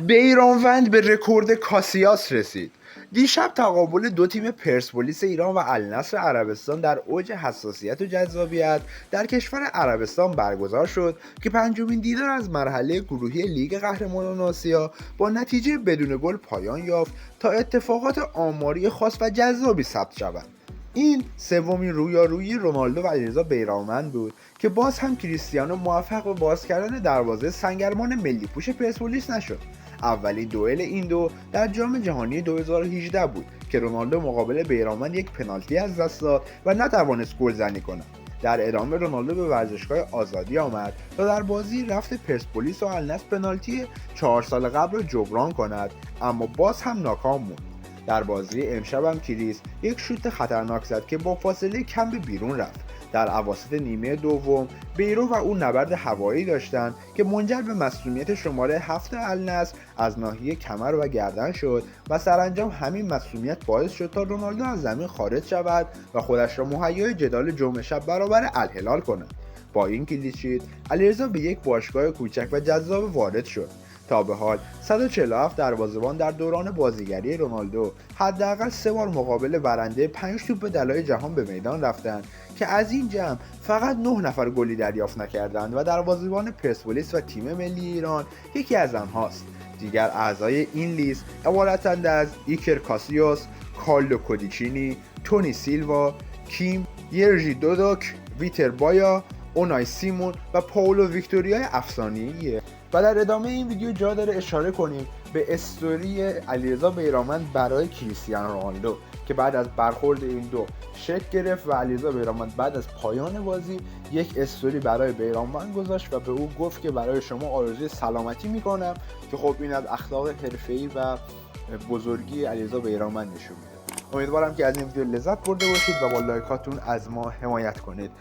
بیرانوند به رکورد کاسیاس رسید. دیشب تقابل دو تیم پرسپولیس ایران و النصر عربستان در اوج حساسیت و جذابیت در کشور عربستان برگزار شد که پنجمین دیدار از مرحله گروهی لیگ قهرمانان آسیا با نتیجه بدون گل پایان یافت تا اتفاقات آماری خاص و جذابی ثبت شود. این سومین رویارویی رونالدو و علیرضا بیرانوند بود که باز هم کریستیانو موفق به باز کردن دروازه سنگرمان ملی پوش پرسپولیس نشد. اولین دوئل این دو در جام جهانی 2018 بود که رونالدو مقابل بیرانوند یک پنالتی از دست داد و نتوانست گلزنی کند. در ادامه رونالدو به ورزشگاه آزادی آمد تا در بازی رفت پرسپولیس و النصر پنالتی 4 سال قبل را جبران کند، اما باز هم ناکام موند. در بازی امشب هم کریس یک شوت خطرناک زد که با فاصله کم به بیرون رفت. در اواسط نیمه دوم بیرو و او نبرد هوایی داشتند که منجر به مصدومیت شماره 7 النصر از ناحیه کمر و گردن شد و سرانجام همین مصدومیت باعث شد تا رونالدو از زمین خارج شود و خودش را مهیای جدال جمعه شب برابر الهلال کند. با این کلیشیت علیرضا به یک باشگاه کوچک و جذاب وارد شد. تا به حال 147 دروازه‌بان در دوران بازیگری رونالدو حداقل 3 بار مقابل برنده 5 توپ طلای جهان به میدان رفتند که از این جمع فقط 9 نفر گلی دریافت نکردند و دروازه‌بان پرسپولیس و تیم ملی ایران یکی از آنهاست. دیگر اعضای این لیست عبارتند از ایکر کاسیاس، کارلو کودیچینی، تونی سیلوا، کیم، یرژی دودوک، ویتر بایا، اونای سیمون و پاولو ویکتوریا افسانه‌ایه. و در ادامه این ویدیو جا داره اشاره کنیم به استوری علیرضا بیرانوند برای کریستیانو رونالدو که بعد از برخورد این دو شکل گرفت و علیرضا بیرانوند بعد از پایان بازی یک استوری برای بیرانوند گذاشت و به او گفت که برای شما آرزوی سلامتی میکنم، که خب این از اخلاق حرفه‌ای و بزرگی علیرضا بیرانوند نشون میده. امیدوارم که از این ویدیو لذت برده باشید و با لایکاتون از ما حمایت کنید.